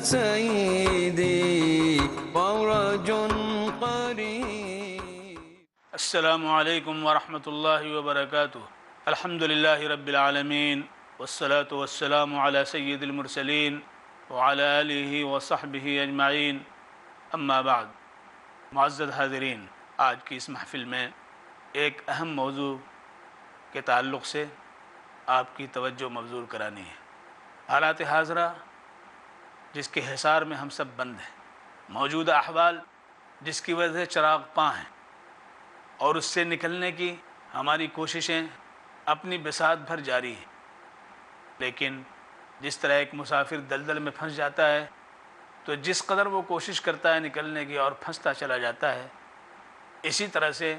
سيدي فرج قريب. السلام علیکم ورحمۃ اللہ وبرکاتہ. الحمد للہ رب العالمین والصلاة والسلام علی سید المرسلین وعلی آلہ وصحبہ اجمعین. اما بعد. معزز حاضرین، آج کی اس محفل میں ایک اہم موضوع کے تعلق سے آپ کی توجہ مبذول کرانی ہے. حالات حاضرہ جس کے حصار میں ہم سب بند ہیں، موجودہ احوال جس کی وجہ سے چراغ پاں ہیں، اور اس سے نکلنے کی ہماری کوششیں اپنی بساط بھر جاری ہیں. لیکن جس طرح ایک مسافر دلدل میں پھنس جاتا ہے تو جس قدر وہ کوشش کرتا ہے نکلنے کی اور پھنستا چلا جاتا ہے، اسی طرح سے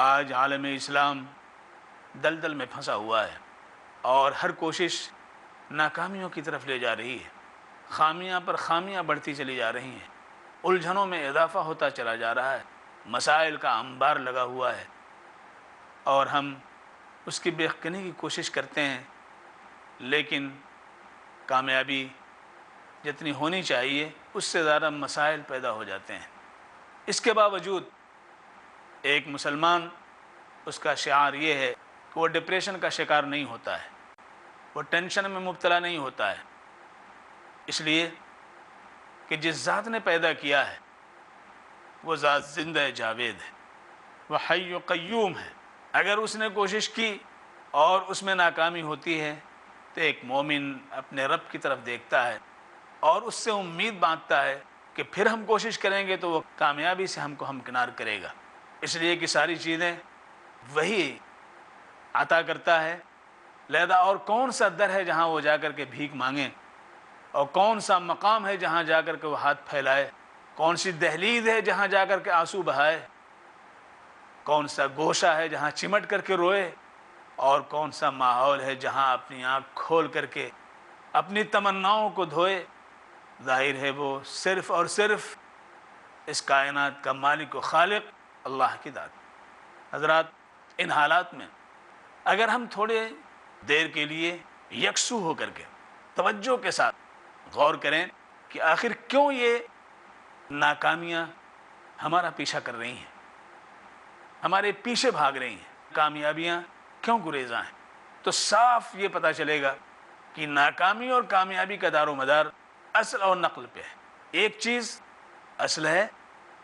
آج عالم اسلام دلدل میں پھنسا ہوا ہے اور ہر کوشش ناکامیوں کی طرف لے جا رہی ہے. خامیاں پر خامیاں بڑھتی چلی جا رہی ہیں، الجھنوں میں اضافہ ہوتا چلا جا رہا ہے، مسائل کا انبار لگا ہوا ہے، اور ہم اس کی بے یقینی کی کوشش کرتے ہیں، لیکن کامیابی جتنی ہونی چاہیے اس سے زیادہ مسائل پیدا ہو جاتے ہیں. اس کے باوجود ایک مسلمان، اس کا شعار یہ ہے کہ وہ ڈپریشن کا شکار نہیں ہوتا ہے، وہ ٹینشن میں مبتلا نہیں ہوتا ہے، اس لیے کہ جس ذات نے پیدا کیا ہے وہ ذات زندہ جاوید ہے، وہ حی و قیوم ہے. اگر اس نے کوشش کی اور اس میں ناکامی ہوتی ہے تو ایک مومن اپنے رب کی طرف دیکھتا ہے اور اس سے امید باندھتا ہے کہ پھر ہم کوشش کریں گے تو وہ کامیابی سے ہم کو ہمکنار کرے گا. اس لیے کہ ساری چیزیں وہی عطا کرتا ہے. لہذا اور کون سا در ہے جہاں وہ جا کر کے بھیک مانگیں، اور کون سا مقام ہے جہاں جا کر کے وہ ہاتھ پھیلائے، کون سی دہلیز ہے جہاں جا کر کے آنسو بہائے، کون سا گوشہ ہے جہاں چمٹ کر کے روئے، اور کون سا ماحول ہے جہاں اپنی آنکھ کھول کر کے اپنی تمناؤں کو دھوئے. ظاہر ہے وہ صرف اور صرف اس کائنات کا مالک و خالق اللہ کی ذات. حضرات، ان حالات میں اگر ہم تھوڑے دیر کے لیے یکسو ہو کر کے توجہ کے ساتھ غور کریں کہ آخر کیوں یہ ناکامیاں ہمارا پیچھا کر رہی ہیں، ہمارے پیچھے بھاگ رہی ہیں، کامیابیاں کیوں گریزاں ہیں، تو صاف یہ پتہ چلے گا کہ ناکامی اور کامیابی کا دار و مدار اصل اور نقل پہ ہے. ایک چیز اصل ہے.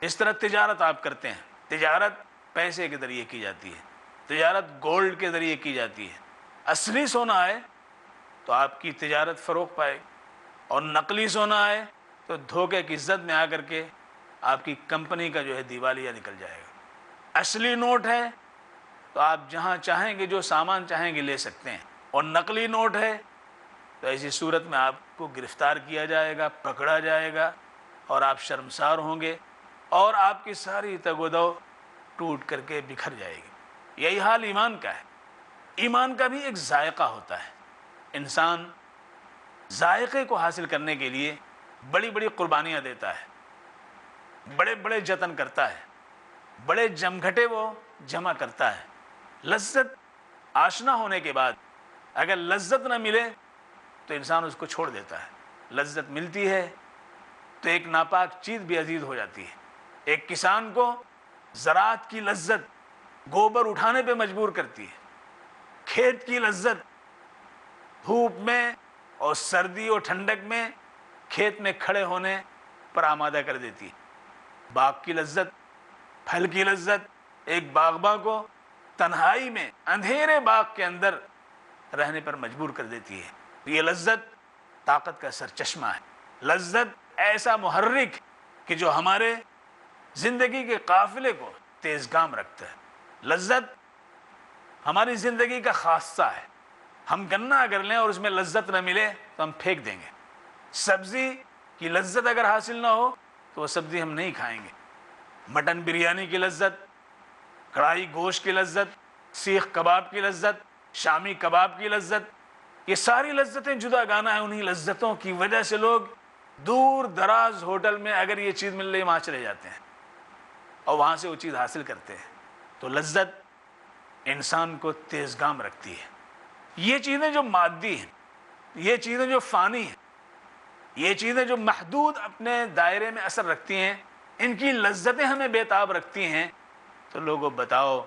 اس طرح تجارت آپ کرتے ہیں، تجارت پیسے کے ذریعے کی جاتی ہے، تجارت گولڈ کے ذریعے کی جاتی ہے. اصلی سونا آئے تو آپ کی تجارت فروغ پائے، اور نقلی سونا آئے تو دھوکے کی زد میں آ کر کے آپ کی کمپنی کا جو ہے دیوالیہ نکل جائے گا. اصلی نوٹ ہے تو آپ جہاں چاہیں گے جو سامان چاہیں گے لے سکتے ہیں، اور نقلی نوٹ ہے تو ایسی صورت میں آپ کو گرفتار کیا جائے گا، پکڑا جائے گا، اور آپ شرمسار ہوں گے، اور آپ کی ساری تگ و دو ٹوٹ کر کے بکھر جائے گی. یہی حال ایمان کا ہے. ایمان کا بھی ایک ذائقہ ہوتا ہے. انسان ذائقے کو حاصل کرنے کے لیے بڑی بڑی قربانیاں دیتا ہے، بڑے بڑے جتن کرتا ہے، بڑے جمگھٹے وہ جمع کرتا ہے. لذت آشنا ہونے کے بعد اگر لذت نہ ملے تو انسان اس کو چھوڑ دیتا ہے. لذت ملتی ہے تو ایک ناپاک چیز بھی عزیز ہو جاتی ہے. ایک کسان کو زراعت کی لذت گوبر اٹھانے پہ مجبور کرتی ہے، کھیت کی لذت دھوپ میں اور سردی اور ٹھنڈک میں کھیت میں کھڑے ہونے پر آمادہ کر دیتی ہے. باغ کی لذت، پھل کی لذت ایک باغباں کو تنہائی میں اندھیرے باغ کے اندر رہنے پر مجبور کر دیتی ہے. یہ لذت طاقت کا سرچشمہ ہے. لذت ایسا محرک کہ جو ہمارے زندگی کے قافلے کو تیزگام رکھتا ہے. لذت ہماری زندگی کا خاصہ ہے. ہم گنا اگر لیں اور اس میں لذت نہ ملے تو ہم پھینک دیں گے. سبزی کی لذت اگر حاصل نہ ہو تو وہ سبزی ہم نہیں کھائیں گے. مٹن بریانی کی لذت، کڑھائی گوشت کی لذت، سیخ کباب کی لذت، شامی کباب کی لذت، یہ ساری لذتیں جدا گانا ہے. انہی لذتوں کی وجہ سے لوگ دور دراز ہوٹل میں اگر یہ چیز مل رہی وہاں چلے جاتے ہیں اور وہاں سے وہ چیز حاصل کرتے ہیں. تو لذت انسان کو تیزگام رکھتی ہے. یہ چیزیں جو مادی ہیں، یہ چیزیں جو فانی ہیں، یہ چیزیں جو محدود اپنے دائرے میں اثر رکھتی ہیں، ان کی لذتیں ہمیں بےتاب رکھتی ہیں، تو لوگوں بتاؤ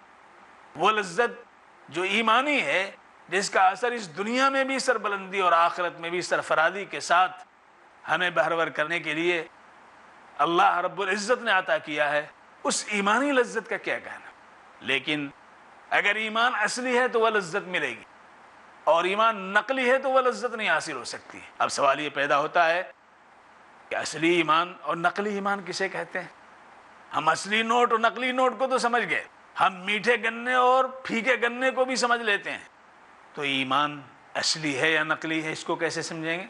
وہ لذت جو ایمانی ہے، جس کا اثر اس دنیا میں بھی سربلندی اور آخرت میں بھی سرفرازی کے ساتھ ہمیں بہرور کرنے کے لیے اللہ رب العزت نے عطا کیا ہے، اس ایمانی لذت کا کیا کہنا؟ لیکن اگر ایمان اصلی ہے تو وہ لذت ملے گی، اور ایمان نقلی ہے تو وہ لذت نہیں حاصل ہو سکتی۔ اب سوال یہ پیدا ہوتا ہے کہ اصلی ایمان اور نقلی ایمان کسے کہتے ہیں؟ ہم اصلی نوٹ اور نقلی نوٹ کو تو سمجھ گئے، ہم میٹھے گنے اور پھیکے گنے کو بھی سمجھ لیتے ہیں، تو ایمان اصلی ہے یا نقلی ہے، اس کو کیسے سمجھیں گے؟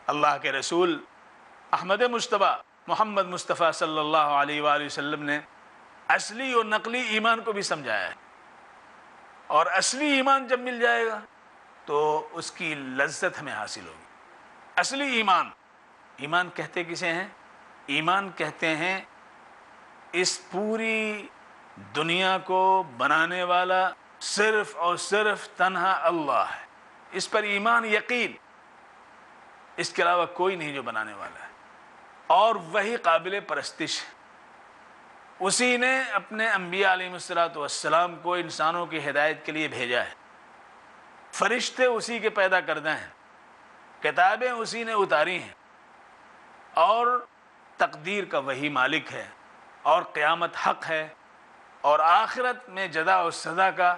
اللہ کے رسول احمد مجتبیٰ محمد مصطفیٰ صلی اللہ علیہ وآلہ وسلم نے اصلی اور نقلی ایمان کو بھی سمجھایا ہے، اور اصلی ایمان جب مل جائے گا تو اس کی لذت ہمیں حاصل ہوگی۔ اصلی ایمان، ایمان کہتے کسے ہیں؟ ایمان کہتے ہیں اس پوری دنیا کو بنانے والا صرف اور صرف تنہا اللہ ہے، اس پر ایمان یقین، اس کے علاوہ کوئی نہیں جو بنانے والا ہے، اور وہی قابل پرستش ہے۔ اسی نے اپنے انبیاء علیہ السلام کو انسانوں کی ہدایت کے لیے بھیجا ہے، فرشتے اسی کے پیدا کردہ ہیں، کتابیں اسی نے اتاری ہیں، اور تقدیر کا وہی مالک ہے، اور قیامت حق ہے، اور آخرت میں جزا و سزا کا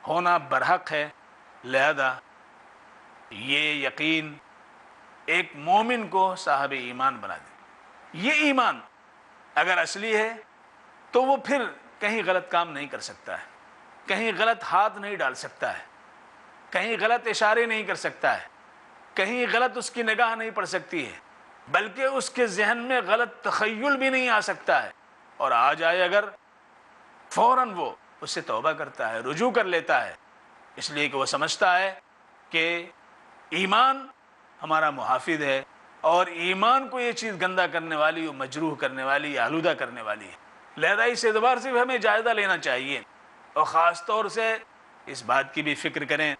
ہونا برحق ہے۔ لہذا یہ یقین ایک مومن کو صاحب ایمان بنا دے۔ یہ ایمان اگر اصلی ہے تو وہ پھر کہیں غلط کام نہیں کر سکتا ہے، کہیں غلط ہاتھ نہیں ڈال سکتا ہے، کہیں غلط اشارے نہیں کر سکتا ہے، کہیں غلط اس کی نگاہ نہیں پڑ سکتی ہے، بلکہ اس کے ذہن میں غلط تخیل بھی نہیں آ سکتا ہے، اور آ جائے اگر فوراً وہ اس سے توبہ کرتا ہے، رجوع کر لیتا ہے، اس لیے کہ وہ سمجھتا ہے کہ ایمان ہمارا محافظ ہے، اور ایمان کو یہ چیز گندا کرنے والی، مجروح کرنے والی، آلودہ کرنے والی ہے۔ لہذا اس اعتبار سے بھی ہمیں جائزہ لینا چاہیے، اور خاص طور سے اس بات کی بھی فکر کریں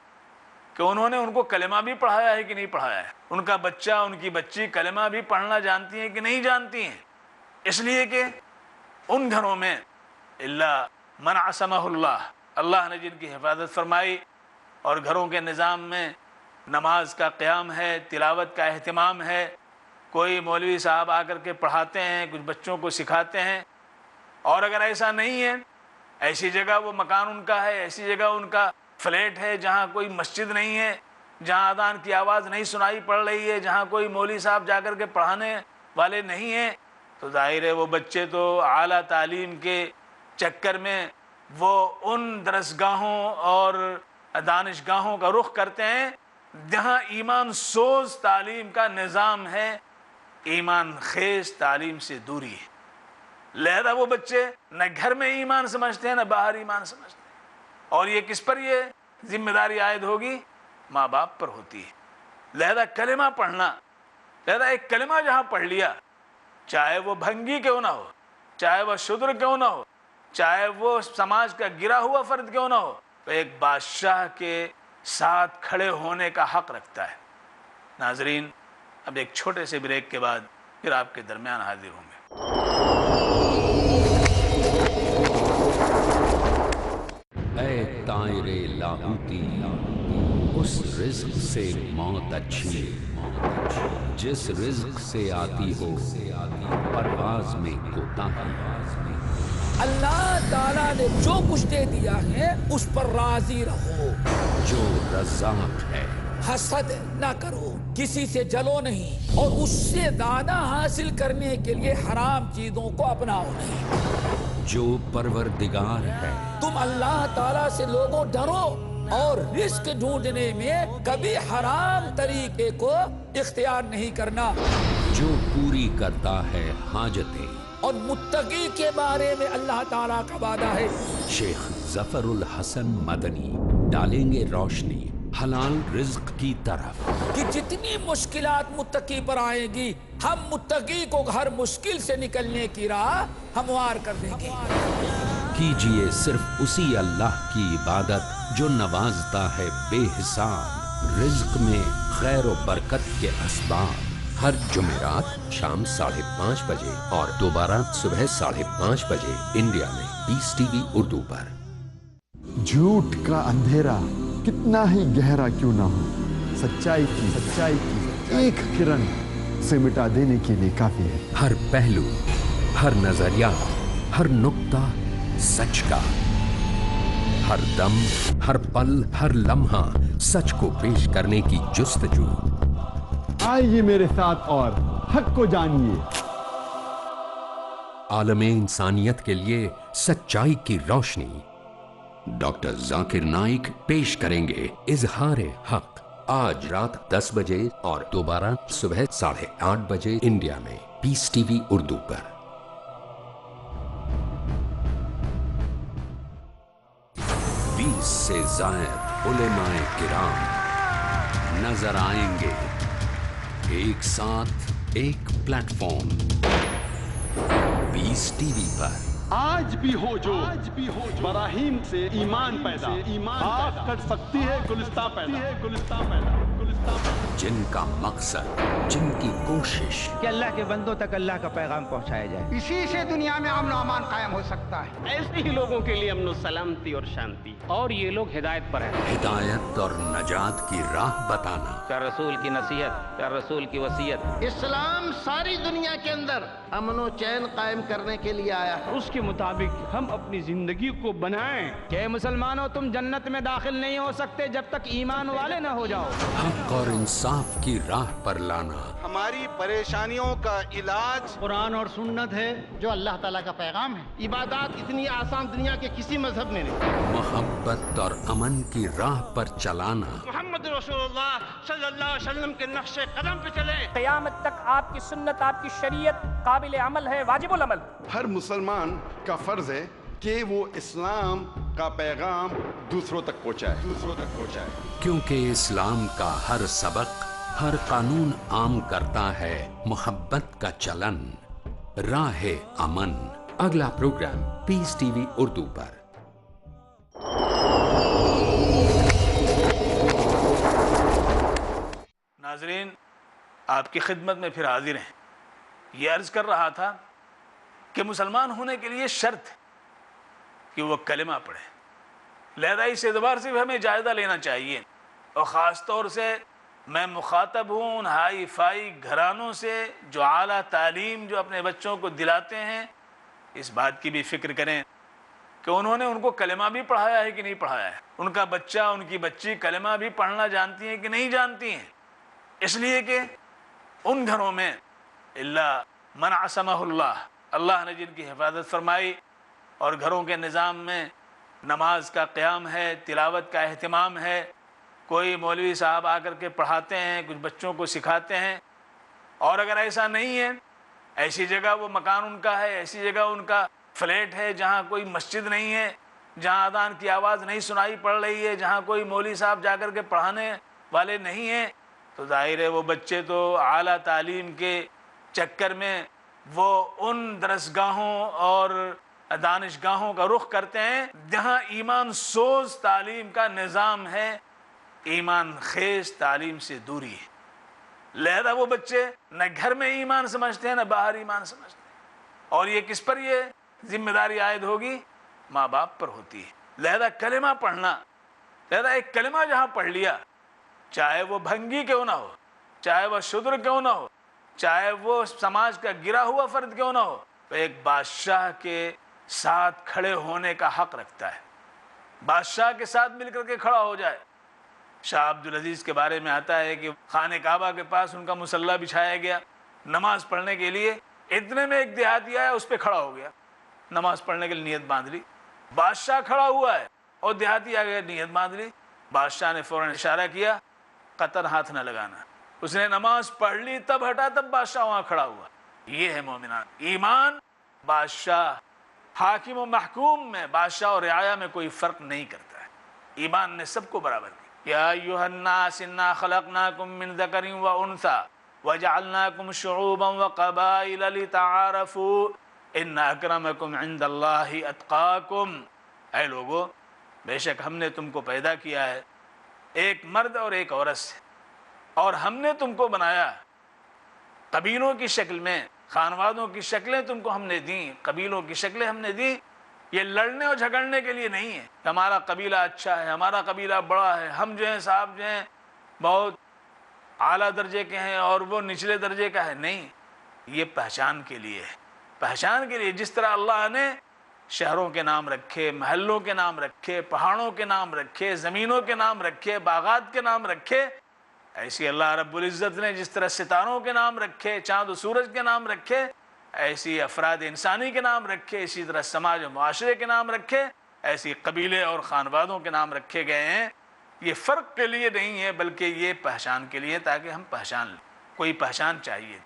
کہ انہوں نے ان کو کلمہ بھی پڑھایا ہے کہ نہیں پڑھایا ہے، ان کا بچہ، ان کی بچی کلمہ بھی پڑھنا جانتی ہیں کہ نہیں جانتی ہیں، اس لیے کہ ان گھروں میں اللہ من عصمہ اللہ، اللہ نے جن کی حفاظت فرمائی، اور گھروں کے نظام میں نماز کا قیام ہے، تلاوت کا اہتمام ہے، کوئی مولوی صاحب آ کر کے پڑھاتے ہیں، کچھ بچوں کو سکھاتے ہیں، اور اگر ایسا نہیں ہے، ایسی جگہ وہ مکان ان کا ہے، ایسی جگہ ان کا فلیٹ ہے جہاں کوئی مسجد نہیں ہے، جہاں اذان کی آواز نہیں سنائی پڑ رہی ہے، جہاں کوئی مولوی صاحب جا کر کے پڑھانے والے نہیں ہیں، تو ظاہر ہے وہ بچے تو اعلیٰ تعلیم کے چکر میں وہ ان درسگاہوں اور دانشگاہوں کا رخ کرتے ہیں جہاں ایمان سوز تعلیم کا نظام ہے، ایمان خیز تعلیم سے دوری ہے۔ لہذا وہ بچے نہ گھر میں ایمان سمجھتے ہیں نہ باہر ایمان سمجھتے ہیں، اور یہ کس پر یہ ذمہ داری عائد ہوگی؟ ماں باپ پر ہوتی ہے۔ لہذا کلمہ پڑھنا، لہذا ایک کلمہ جہاں پڑھ لیا، چاہے وہ بھنگی کیوں نہ ہو، چاہے وہ شودر کیوں نہ ہو، چاہے وہ سماج کا گرا ہوا فرد کیوں نہ ہو، تو ایک بادشاہ کے ساتھ کھڑے ہونے کا حق رکھتا ہے۔ ناظرین، اب ایک چھوٹے سے بریک کے بعد پھر آپ کے درمیان حاضر ہوں گے۔ اے طائر لاہوتی، اس رزق سے موت اچھی جس رزق سے آتی ہو پرواز میں کوتاہی۔ اللہ تعالیٰ نے جو کچھ دے دیا ہے اس پر راضی رہو، جو رزاق ہے حسد نہ کرو، کسی سے جلو نہیں، اور اس سے زیادہ حاصل کرنے کے لیے حرام چیزوں کو اپناؤ نہیں۔ جو پروردگار ہے تم اللہ تعالیٰ سے لوگوں ڈرو، اور رزق ڈھونڈنے میں کبھی حرام طریقے کو اختیار نہیں کرنا۔ جو پوری کرتا ہے حاجتیں، اور متقی کے بارے میں اللہ تعالیٰ کا وعدہ ہے۔ شیخ ظفر الحسن مدنی ڈالیں گے روشنی حلال رزق کی طرف، کہ جتنی مشکلات متقی پر آئیں گی، ہم متقی کو ہر مشکل سے نکلنے کی راہ ہموار کر دیں گے۔ کیجئے صرف اسی اللہ کی عبادت جو نوازتا ہے بے حساب، رزق میں خیر و برکت کے اسباب۔ ہر جمعرات شام 5:30 بجے اور دوبارہ صبح 5:30 بجے انڈیا میں پیس ٹی وی اردو پر۔ جھوٹ کا اندھیرا کتنا ہی گہرا کیوں نہ ہو، سچائی کی ایک کرن سے مٹا دینے کے لیے کافی ہے۔ ہر پہلو، ہر نظریہ، ہر نقطہ سچ کا، ہر دم، ہر پل، ہر لمحہ سچ کو پیش کرنے کی جستجو۔ آئیے میرے ساتھ اور حق کو جانیے۔ عالم انسانیت کے لیے سچائی کی روشنی۔ ڈاکٹر ذاکر نائک پیش کریں گے اظہار حق، آج رات 10 بجے اور دوبارہ صبح 8:30 بجے انڈیا میں پیس ٹی وی اردو پر۔ 20 سے زائد علماء کرام نظر آئیں گے، ایک ساتھ ایک پلیٹ فارم، پیس ٹی وی پر۔ آج بھی ہو جو براہیم سے ایمان پیدا، آگ کٹ سکتی ہے گلستہ پیدا۔ جن کا مقصد، جن کی کوشش کہ اللہ کے بندوں تک اللہ کا پیغام پہنچایا جائے۔ اسی سے دنیا میں امن و امان قائم ہو سکتا ہے۔ ایسے ہی لوگوں کے لیے امن و سلامتی اور شانتی، اور یہ لوگ ہدایت پر ہیں۔ ہدایت اور نجات کی راہ بتانا۔ پیارے رسول کی نصیحت، پیارے رسول کی وصیت۔ اسلام ساری دنیا کے اندر امن و چین قائم کرنے کے لیے آیا ہے۔ اس کے مطابق ہم اپنی زندگی کو بنائیں کہ مسلمانوں تم جنت میں داخل نہیں ہو سکتے جب تک ایمان والے نہ ہو جاؤ۔ حق اور انصاف کی راہ پر لانا۔ ہماری پریشانیوں کا علاج قرآن اور سنت ہے، جو اللہ تعالیٰ کا پیغام ہے۔ عبادات اتنی آسان دنیا کے کسی مذہب میں نہیں۔ محبت اور امن کی راہ پر چلانا۔ محمد رسول اللہ صلی اللہ علیہ وسلم کے نقش قدم پہ چلیں۔ قیامت تک آپ کی سنت، آپ کی شریعت قابل عمل ہے، واجب العمل۔ ہر مسلمان کا فرض ہے کہ وہ اسلام کا پیغام دوسروں تک پہنچائے۔ کیونکہ اسلام کا ہر سبق، ہر قانون عام کرتا ہے محبت کا چلن، راہ امن۔ اگلا پروگرام پیس ٹی وی اردو پر۔ ناظرین، آپ کی خدمت میں پھر حاضر ہیں۔ یہ عرض کر رہا تھا کہ مسلمان ہونے کے لیے شرط ہے کہ وہ کلمہ پڑھے، لہذا اس اعتبار سے بھی ہمیں جائزہ لینا چاہیے، اور خاص طور سے میں مخاطب ہوں ان ہائی فائی گھرانوں سے جو اعلیٰ تعلیم جو اپنے بچوں کو دلاتے ہیں۔ اس بات کی بھی فکر کریں کہ انہوں نے ان کو کلمہ بھی پڑھایا ہے کہ نہیں پڑھایا ہے، ان کا بچہ، ان کی بچی کلمہ بھی پڑھنا جانتی ہیں کہ نہیں جانتی ہیں۔ اس لیے کہ ان گھروں میں اللہ من عصمہ اللہ نے جن کی حفاظت فرمائی، اور گھروں کے نظام میں نماز کا قیام ہے، تلاوت کا اہتمام ہے، کوئی مولوی صاحب آ کر کے پڑھاتے ہیں، کچھ بچوں کو سکھاتے ہیں، اور اگر ایسا نہیں ہے، ایسی جگہ وہ مکان ان کا ہے، ایسی جگہ ان کا فلیٹ ہے جہاں کوئی مسجد نہیں ہے، جہاں اذان کی آواز نہیں سنائی پڑ رہی ہے، جہاں کوئی مولوی صاحب جا کر کے پڑھانے والے نہیں ہیں، تو ظاہر ہے وہ بچے تو اعلیٰ تعلیم کے چکر میں وہ ان درسگاہوں اور دانشگاہوں کا رخ کرتے ہیں جہاں ایمان سوز تعلیم کا نظام ہے، ایمان خیز تعلیم سے دوری ہے۔ لہذا وہ بچے نہ گھر میں ایمان سمجھتے ہیں نہ باہر ایمان سمجھتے ہیں، اور یہ کس پر یہ ذمہ داری عائد ہوگی؟ ماں باپ پر ہوتی ہے۔ لہذا کلمہ پڑھنا، لہذا ایک کلمہ جہاں پڑھ لیا، چاہے وہ بھنگی کیوں نہ ہو، چاہے وہ شودر کیوں نہ ہو، چاہے وہ سماج کا گرا ہوا فرد کیوں نہ ہو، تو ایک بادشاہ کے ساتھ کھڑے ہونے کا حق رکھتا ہے، بادشاہ کے ساتھ مل کر کے کھڑا ہو جائے۔ شاہ عبدالعزیز کے بارے میں آتا ہے کہ خانہ کعبہ کے پاس ان کا مصلی بچھایا گیا نماز پڑھنے کے لیے، اتنے میں ایک دیہاتی آیا، اس پہ کھڑا ہو گیا، نماز پڑھنے کے لیے نیت باندھ لی، بادشاہ کھڑا ہوا ہے اور دیہاتی آ گیا، نیت باندھ لی، بادشاہ نے فوراً اشارہ کیا قطر ہاتھ نہ لگانا، اس نے نماز پڑھ لی، تب ہٹا، تب بادشاہ وہاں کھڑا ہوا۔ یہ ہے مومنان، ایمان بادشاہ حاکم و محکوم میں، بادشاہ اور رعایا میں کوئی فرق نہیں کرتا ہے، ایمان نے سب کو برابر کیا۔ یا ایھا الناس انا خلقناکم من ذکر و انثی وجعلناکم شعوبا وقبائل لتعارفوا ان اکرمکم عند اللہ اتقاکم۔ اے لوگو، بے شک ہم نے تم کو پیدا کیا ہے ایک مرد اور ایک عورت سے، اور ہم نے تم کو بنایا قبیلوں کی شکل میں، خانوادوں کی شکلیں تم کو ہم نے دیں، قبیلوں کی شکلیں ہم نے دی، یہ لڑنے اور جھگڑنے کے لیے نہیں ہے کہ ہمارا قبیلہ اچھا ہے، ہمارا قبیلہ بڑا ہے، ہم جو ہیں صاحب جو ہیں بہت اعلیٰ درجے کے ہیں اور وہ نچلے درجے کا ہے، نہیں، یہ پہچان کے لیے ہے، پہچان کے لیے۔ جس طرح اللہ نے شہروں کے نام رکھے، محلوں کے نام رکھے، پہاڑوں کے نام رکھے، زمینوں کے نام رکھے، باغات کے نام رکھے، ایسی اللہ رب العزت نے جس طرح ستاروں کے نام رکھے، چاند و سورج کے نام رکھے، ایسی افراد انسانی کے نام رکھے، اسی طرح سماج و معاشرے کے نام رکھے، ایسی قبیلے اور خانوادوں کے نام رکھے گئے ہیں۔ یہ فرق کے لیے نہیں ہے بلکہ یہ پہچان کے لیے، تاکہ ہم پہچان لیں، کوئی پہچان چاہیے۔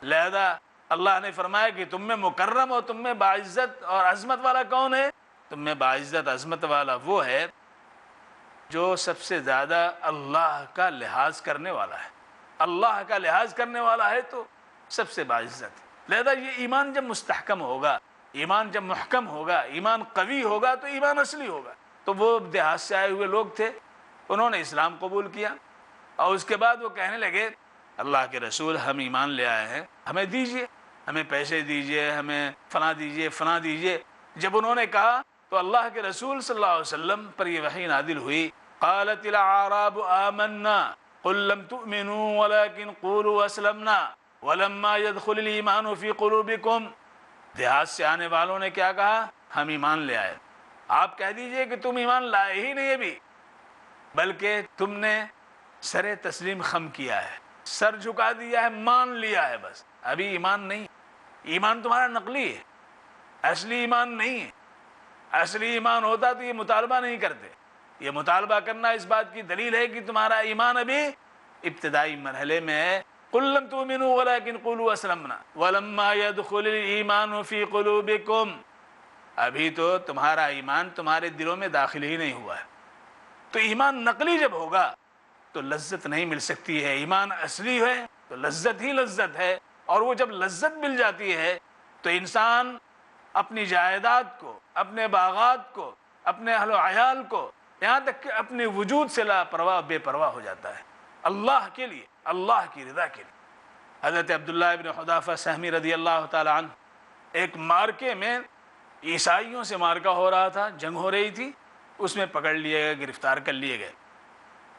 لہذا اللہ نے فرمایا کہ تم میں مکرم اور تم میں باعزت اور عظمت والا کون ہے؟ تم میں باعزت عظمت والا وہ ہے جو سب سے زیادہ اللہ کا لحاظ کرنے والا ہے۔ اللہ کا لحاظ کرنے والا ہے تو سب سے باعزت ہے۔ لہذا یہ ایمان جب مستحکم ہوگا، ایمان جب محکم ہوگا، ایمان قوی ہوگا تو ایمان اصلی ہوگا۔ تو وہ دیہات سے آئے ہوئے لوگ تھے، انہوں نے اسلام قبول کیا اور اس کے بعد وہ کہنے لگے اللہ کے رسول ہم ایمان لے آئے ہیں، ہمیں دیجئے، ہمیں پیسے دیجئے، ہمیں فلاں دیجئے، فلاں دیجئے۔ جب انہوں نے کہا تو اللہ کے رسول صلی اللہ علیہ وسلم پر یہ وحی نازل ہوئی، قالت الاعراب آمنا قل لم تؤمنوا ولكن قولوا اسلمنا ولما يدخل الايمان في قلوبكم۔ دیہات سے آنے والوں نے کیا کہا؟ ہم ایمان لے آئے۔ آپ کہہ دیجئے کہ تم ایمان لائے ہی نہیں ابھی، بلکہ تم نے سر تسلیم خم کیا ہے، سر جھکا دیا ہے، مان لیا ہے، بس ابھی ایمان نہیں۔ ایمان تمہارا نقلی ہے، اصلی ایمان نہیں ہے۔ اصلی ایمان ہوتا تو یہ مطالبہ نہیں کرتے۔ یہ مطالبہ کرنا اس بات کی دلیل ہے کہ تمہارا ایمان ابھی ابتدائی مرحلے میں ہے۔ قل لم تؤمنوا ولكن قولوا اسلمنا ولما يدخل الايمان في قلوبكم، ابھی تو تمہارا ایمان تمہارے دلوں میں داخل ہی نہیں ہوا ہے۔ تو ایمان نقلی جب ہوگا تو لذت نہیں مل سکتی ہے، ایمان اصلی ہے تو لذت ہی لذت ہے، اور وہ جب لذت مل جاتی ہے تو انسان اپنی جائیداد کو، اپنے باغات کو، اپنے اہل و عیال کو، یہاں تک کہ اپنے وجود سے لاپرواہ بے پرواہ ہو جاتا ہے، اللہ کے لیے، اللہ کی رضا کے لیے۔ حضرت عبداللہ ابن حذافہ سہمی رضی اللہ تعالی عنہ ایک مارکے میں، عیسائیوں سے مارکہ ہو رہا تھا، جنگ ہو رہی تھی، اس میں پکڑ لیے گئے، گرفتار کر لیے گئے۔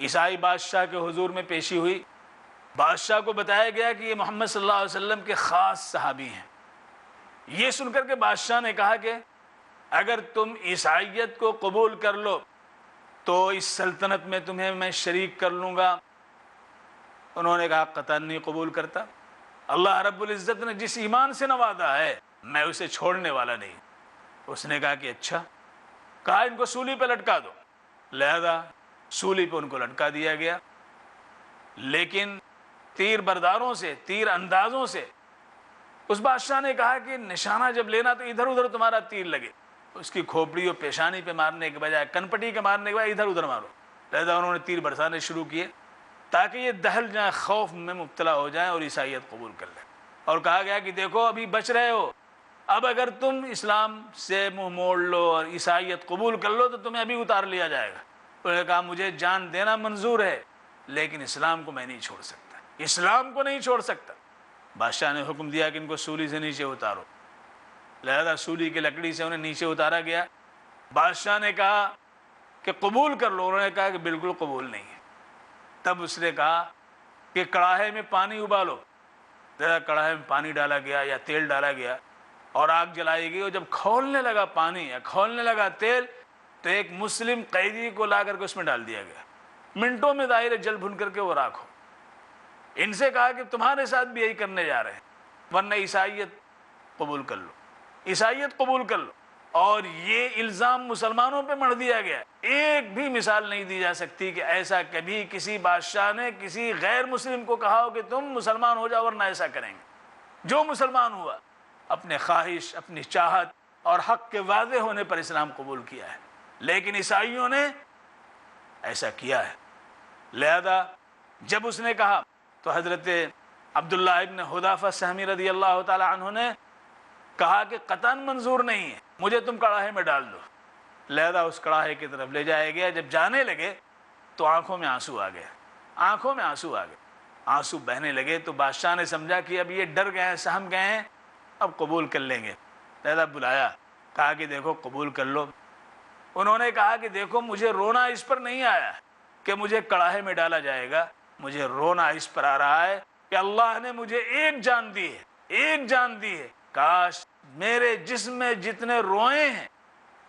عیسائی بادشاہ کے حضور میں پیشی ہوئی، بادشاہ کو بتایا گیا کہ یہ محمد صلی اللہ علیہ وسلم کے خاص صحابی ہیں۔ یہ سن کر کے بادشاہ نے کہا کہ اگر تم عیسائیت کو قبول کر لو تو اس سلطنت میں تمہیں میں شریک کر لوں گا۔ انہوں نے کہا قطعاً نہیں قبول کرتا، اللہ رب العزت نے جس ایمان سے نوازا ہے میں اسے چھوڑنے والا نہیں۔ اس نے کہا کہ اچھا، کہا ان کو سولی پہ لٹکا دو۔ لہذا سولی پہ ان کو لٹکا دیا گیا، لیکن تیر برداروں سے، تیر اندازوں سے اس بادشاہ نے کہا کہ نشانہ جب لینا تو ادھر ادھر تمہارا تیر لگے، اس کی کھوپڑی اور پیشانی پہ مارنے کے بجائے، کنپٹی کے مارنے کے بجائے ادھر ادھر مارو۔ لہذا انہوں نے تیر برسانے شروع کیے تاکہ یہ دہل جائیں، خوف میں مبتلا ہو جائیں اور عیسائیت قبول کر لیں۔ اور کہا گیا کہ دیکھو ابھی بچ رہے ہو، اب اگر تم اسلام سے منہ موڑ لو اور عیسائیت قبول کر لو تو تمہیں ابھی اتار لیا جائے گا۔ انہوں نے کہا مجھے جان دینا منظور ہے لیکن اسلام کو میں نہیں چھوڑ سکتا، اسلام کو نہیں چھوڑ سکتا۔ بادشاہ نے حکم دیا کہ ان کو سولی سے نیچے اتارو۔ لہذا سولی کی لکڑی سے انہیں نیچے اتارا گیا۔ بادشاہ نے کہا کہ قبول کر لو، انہوں نے کہا کہ بالکل قبول نہیں ہے۔ تب اس نے کہا کہ کڑاہے میں پانی ابالو۔ ذرا کڑاہے میں پانی ڈالا گیا یا تیل ڈالا گیا اور آگ جلائی گئی، اور جب کھولنے لگا پانی یا کھولنے لگا تیل تو ایک مسلم قیدی کو لا کر کے اس میں ڈال دیا گیا۔ منٹوں میں ظاہر جل بھن کر کے وہ راکھ ہو۔ ان سے کہا کہ تمہارے ساتھ بھی یہی کرنے جا رہے ہیں، ورنہ عیسائیت قبول کر لو، عیسائیت قبول کر لو۔ اور یہ الزام مسلمانوں پہ مڑ دیا گیا۔ ایک بھی مثال نہیں دی جا سکتی کہ ایسا کبھی کسی بادشاہ نے کسی غیر مسلم کو کہا ہو کہ تم مسلمان ہو جاؤ ورنہ ایسا کریں گے۔ جو مسلمان ہوا اپنے خواہش، اپنی چاہت اور حق کے واضح ہونے پر اسلام قبول کیا ہے، لیکن عیسائیوں نے ایسا کیا ہے۔ لہذا جب اس نے کہا تو حضرت عبداللہ ابن حذافہ سہمی رضی اللہ تعالی عنہ نے کہا کہ قطعاً منظور نہیں ہے، مجھے تم کڑاہے میں ڈال دو۔ لہذا اس کڑاہے کی طرف لے جایا گیا۔ جب جانے لگے تو آنکھوں میں آنسو آ گیا، آنکھوں میں آنسو آ گئے۔ آنسو بہنے لگے تو بادشاہ نے سمجھا کہ اب یہ ڈر گئے ہیں، سہم گئے ہیں، اب قبول کر لیں گے۔ لہذا بلایا، کہا کہ دیکھو قبول کر لو۔ انہوں نے کہا کہ دیکھو مجھے رونا اس پر نہیں آیا کہ مجھے کڑاہے میں ڈالا جائے گا، مجھے رونا اس پر آ رہا ہے کہ اللہ نے مجھے ایک جان دی ہے، ایک جان دی ہے، کاش میرے جسم میں جتنے روئے ہیں،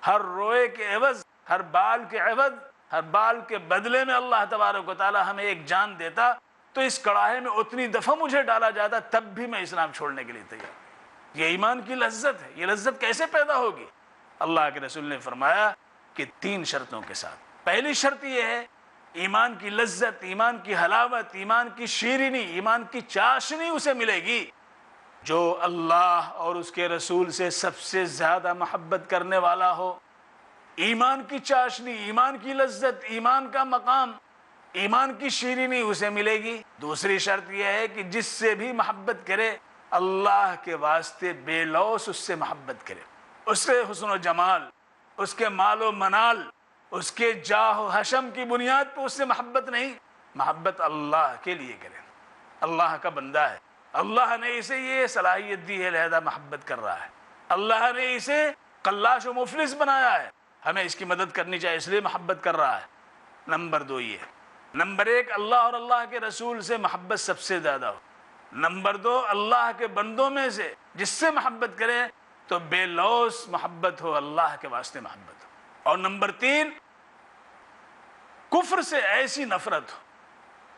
ہر روئے کے عوض، ہر بال کے عوض، ہر بال کے بدلے میں اللہ تبارک و تعالی ہمیں ایک جان دیتا تو اس کڑاہے میں اتنی دفعہ مجھے ڈالا جاتا، تب بھی میں اسلام چھوڑنے کے لیے تیار۔ یہ ایمان کی لذت ہے۔ یہ لذت کیسے پیدا ہوگی؟ اللہ کے رسول نے فرمایا کہ 3 شرطوں کے ساتھ۔ پہلی شرط یہ ہے ایمان کی لذت، ایمان کی حلاوت، ایمان کی شیرینی، ایمان کی چاشنی اسے ملے گی جو اللہ اور اس کے رسول سے سب سے زیادہ محبت کرنے والا ہو۔ ایمان کی چاشنی، ایمان کی لذت، ایمان کا مقام، ایمان کی شیرینی اسے ملے گی۔ دوسری شرط یہ ہے کہ جس سے بھی محبت کرے اللہ کے واسطے بے لوث اس سے محبت کرے، اس کے حسن و جمال، اس کے مال و منال، اس کے جاہ و حشم کی بنیاد پہ اس سے محبت نہیں، محبت اللہ کے لیے کرے۔ اللہ کا بندہ ہے، اللہ نے اسے یہ صلاحیت دی ہے، لہذا محبت کر رہا ہے۔ اللہ نے اسے قلاش و مفلس بنایا ہے، ہمیں اس کی مدد کرنی چاہیے، اس لیے محبت کر رہا ہے۔ نمبر 2 یہ ہے۔ نمبر 1 اللہ اور اللہ کے رسول سے محبت سب سے زیادہ ہو۔ نمبر 2 اللہ کے بندوں میں سے جس سے محبت کرے تو بے لوث محبت ہو، اللہ کے واسطے محبت ہو۔ اور نمبر 3 کفر سے ایسی نفرت ہو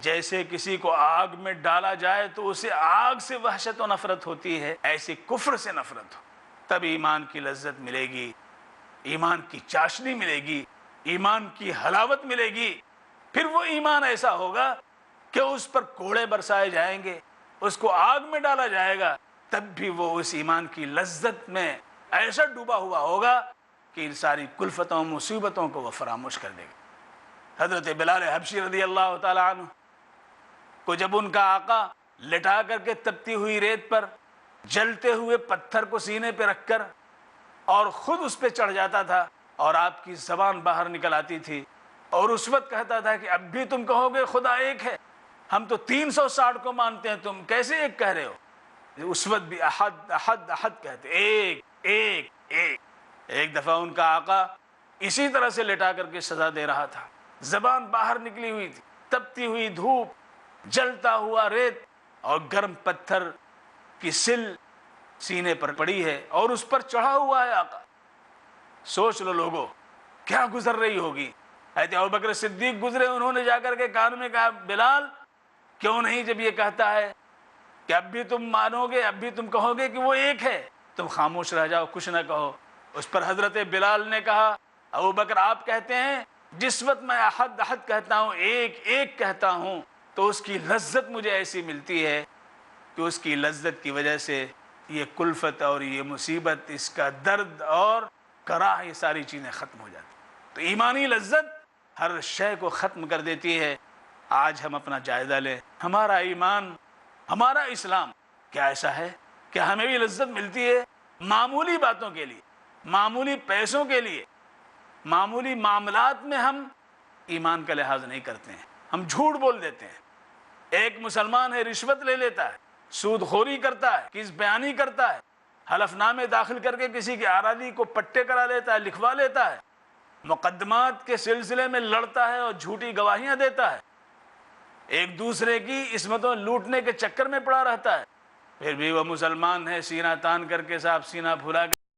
جیسے کسی کو آگ میں ڈالا جائے تو اسے آگ سے وحشت و نفرت ہوتی ہے، ایسی کفر سے نفرت ہو، تب ایمان کی لذت ملے گی، ایمان کی چاشنی ملے گی، ایمان کی حلاوت ملے گی۔ پھر وہ ایمان ایسا ہوگا کہ اس پر کوڑے برسائے جائیں گے، اس کو آگ میں ڈالا جائے گا، تب بھی وہ اس ایمان کی لذت میں ایسا ڈوبا ہوا ہوگا کہ ان ساری کلفتوں مصیبتوں کو وہ فراموش کر دے گا۔ حضرت بلال حبشی رضی اللہ تعالی عنہ کو جب ان کا آقا لٹا کر کے تپتی ہوئی ریت پر جلتے ہوئے پتھر کو سینے پہ رکھ کر اور خود اس پہ چڑھ جاتا تھا اور آپ کی زبان باہر نکل آتی تھی اور اس وقت کہتا تھا کہ اب بھی تم کہو گے خدا ایک ہے، ہم تو 360 کو مانتے ہیں، تم کیسے ایک کہہ رہے ہو؟ اس وقت بھی احد احد احد کہتے، ایک ایک ایک۔ ایک دفعہ ان کا آقا اسی طرح سے لٹا کر کے سزا دے رہا تھا، زبان باہر نکلی ہوئی تھی، تپتی ہوئی دھوپ، جلتا ہوا ریت اور گرم پتھر کی سل سینے پر پڑی ہے اور اس پر چڑھا ہوا ہے آقا۔ سوچ لو لوگوں کیا گزر رہی ہوگی۔ حضرت ابوبکر صدیق گزرے، انہوں نے جا کر کے کان میں کہا بلال کیوں نہیں جب یہ کہتا ہے کہ اب بھی تم مانو گے، اب بھی تم کہو گے کہ وہ ایک ہے، تم خاموش رہ جاؤ، کچھ نہ کہو۔ اس پر حضرت بلال نے کہا ابوبکر آپ کہتے ہیں جس وقت میں احد احد کہتا ہوں، ایک ایک کہتا ہوں، تو اس کی لذت مجھے ایسی ملتی ہے کہ اس کی لذت کی وجہ سے یہ کلفت اور یہ مصیبت، اس کا درد اور کراہ، یہ ساری چیزیں ختم ہو جاتی۔ تو ایمانی لذت ہر شے کو ختم کر دیتی ہے۔ آج ہم اپنا جائزہ لیں، ہمارا ایمان، ہمارا اسلام کیا ایسا ہے کہ ہمیں بھی لذت ملتی ہے معمولی باتوں کے لیے، معمولی پیسوں کے لیے، معمولی معاملات میں ہم ایمان کا لحاظ نہیں کرتے ہیں، ہم جھوٹ بول دیتے ہیں۔ ایک مسلمان ہے رشوت لے لیتا ہے، سود خوری کرتا ہے، کس بیانی کرتا ہے، حلف نامے داخل کر کے کسی کے اراضی کو پٹے کرا لیتا ہے، لکھوا لیتا ہے، مقدمات کے سلسلے میں لڑتا ہے اور جھوٹی گواہیاں دیتا ہے، ایک دوسرے کی عصمتوں لوٹنے کے چکر میں پڑا رہتا ہے، پھر بھی وہ مسلمان ہے، سینہ تان کر کے صاحب سینہ پھلا کے